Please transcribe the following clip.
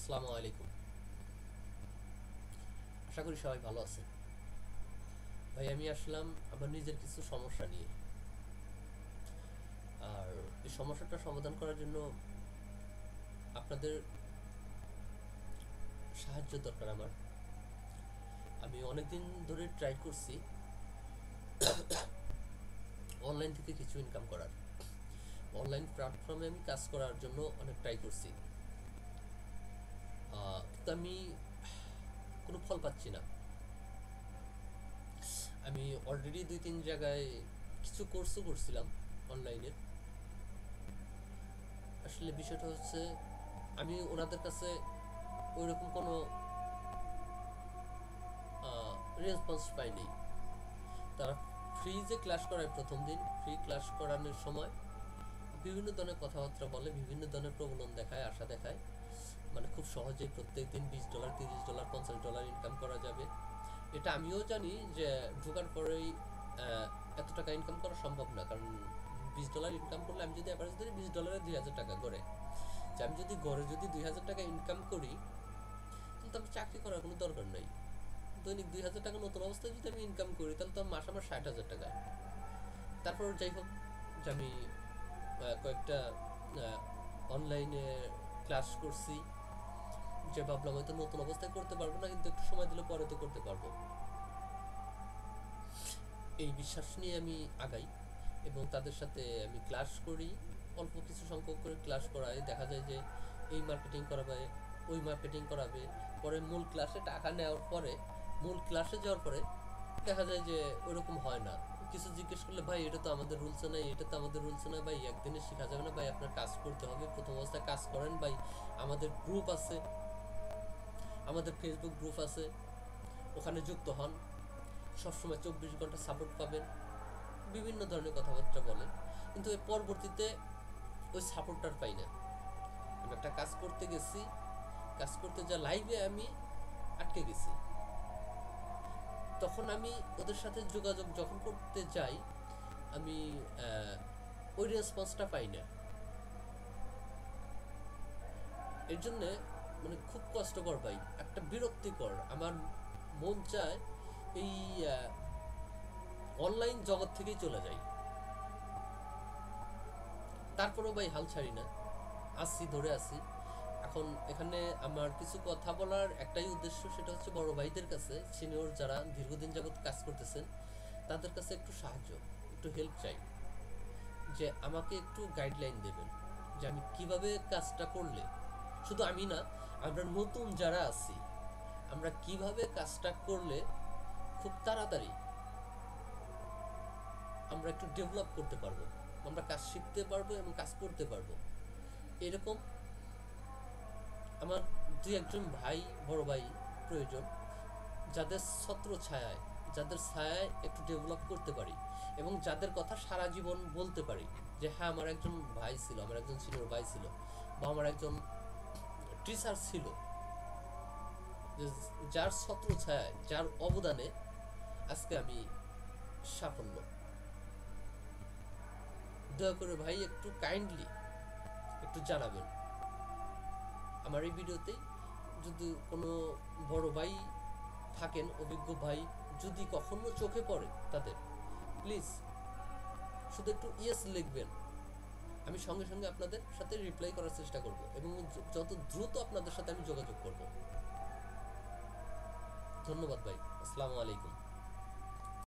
আসসালামু আলাইকুম। আশা করি সবাই ভালো আছেন। ভাই আমি আসলাম আমার নিজের কিছু সমস্যা নিয়ে। আর এই সমস্যাটা সমাধান করার জন্য আপনাদের সাহায্য দরকার আমার। আমি অনেকদিন ধরে ট্রাই করছি অনলাইন থেকে কিছু ইনকাম করার। অনলাইন প্ল্যাটফর্মে আমি কাজ করার জন্য অনেক ট্রাই করছি, কিন্তু আমি কোনো ফল পাচ্ছি না। আমি অলরেডি 2-3 জায়গায় কিছু কোর্সও করছিলাম অনলাইনের। আসলে বিষয়টা হচ্ছে আমি ওনাদের কাছে ওইরকম কোনো রেসপন্স পাইনি। তারা ফ্রি যে ক্লাস করায়, প্রথম দিন ফ্রি ক্লাস করানোর সময় বিভিন্ন ধরনের কথাবার্তা বলে, বিভিন্ন ধরনের প্রবলন দেখায়, আশা দেখায়, মানে খুব সহজেই প্রত্যেক দিন $20, $30, $50 ইনকাম করা যাবে। এটা আমিও জানি যে ঢোকার পরেই এত টাকা ইনকাম করা সম্ভব না, কারণ $20 ইনকাম করলে, আমি যদি অ্যাভারেজ ধরি $20 $2,000 গড়ে, যে আমি যদি গড়ে যদি $2,000 ইনকাম করি, তাহলে তো আমার চাকরি করার কোনো দরকার নাই। দৈনিক $2,000 নতুন অবস্থায় যদি আমি ইনকাম করি, তাহলে তো মাস আমার $60,000। তারপর যাই হোক, যে আমি কয়েকটা অনলাইনে ক্লাস করছি, যে ভাবলাম হয়তো নতুন অবস্থায় করতে পারবো না, কিন্তু একটু সময় দিলে পরে তো করতে পারবো। এই বিশ্বাস নিয়ে আমি আগাই এবং তাদের সাথে আমি ক্লাস করি। অল্প কিছু সংখ্যক করে ক্লাস করাই, দেখা যায় যে এই মার্কেটিং করাবে, ওই মার্কেটিং করাবে। পরে মূল ক্লাসে টাকা নেওয়ার পরে, মূল ক্লাসে যাওয়ার পরে দেখা যায় যে ওইরকম হয় না। কিছু জিজ্ঞেস করলে, ভাই এটা তো আমাদের রুলসে নাই, এটা তো আমাদের রুলসে নাই ভাই, একদিনে শেখা যাবে না ভাই, আপনার কাজ করতে হবে, প্রথম অবস্থায় কাজ করেন ভাই, আমাদের গ্রুপ আছে, আমাদের ফেসবুক গ্রুপ আছে, ওখানে যুক্ত হন, সবসময় 24 ঘন্টা সাপোর্ট পাবেন, বিভিন্ন ধরনের কথাবার্তা বলে। কিন্তু এর পরবর্তীতে ওই সাপোর্টটার পাই না। আমি একটা কাজ করতে গেছি, কাজ করতে যা লাইভে আমি আটকে গেছি। তখন আমি ওদের সাথে যোগাযোগ যখন করতে যাই, আমি ওই রেসপন্সটা পাই না। এর জন্যে মানে খুব কষ্টকর ভাই, একটা বিরক্তিকর। আমার মন চায় এই অনলাইন জগৎ থেকেই চলে যাই। তারপরেও ভাই হাল ছাড়ি না, আসি, ধরে আসি। এখন এখানে আমার কিছু কথা বলার একটাই উদ্দেশ্য, সেটা হচ্ছে বড় ভাইদের কাছে, সিনিয়র যারা দীর্ঘদিন যাবৎ কাজ করতেছেন, তাদের কাছে একটু সাহায্য, একটু হেল্প চাই, যে আমাকে একটু গাইডলাইন দেবেন যে আমি কিভাবে কাজটা করলে, শুধু আমি না, আমরা নতুন যারা আছি, আমরা কিভাবে কাজটা করলে খুব তাড়াতাড়ি আমরা একটু ডেভেলপ করতে পারবো, আমরা কাজ শিখতে পারবো এবং কাজ করতে পারবো। এরকম আমার 2-1 জন ভাই, বড় ভাই প্রয়োজন, যাদের ছত্র ছায়ায়, যাদের ছায়ায় একটু ডেভেলপ করতে পারি এবং যাদের কথা সারা জীবন বলতে পারি, যে হ্যাঁ আমার একজন ভাই ছিল, আমার একজন সিনিয়র ভাই ছিল, বা আমার একজন টিচার ছিল, যার ছত্র ছায়ায়, যার অবদানে আজকে আমি সাফল্য। দয়া করে ভাই একটু কাইন্ডলি একটু জানাবেন আমার এই ভিডিওতে। যদি কোনো বড় ভাই থাকেন, অভিজ্ঞ ভাই, যদি কখনো চোখে পড়ে তাদের, প্লিজ শুধু একটু ইয়েস লিখবেন। আমি সঙ্গে সঙ্গে আপনাদের সাথে রিপ্লাই করার চেষ্টা করব এবং যত দ্রুত আপনাদের সাথে আমি যোগাযোগ করব। ধন্যবাদ ভাই। আসসালামু আলাইকুম।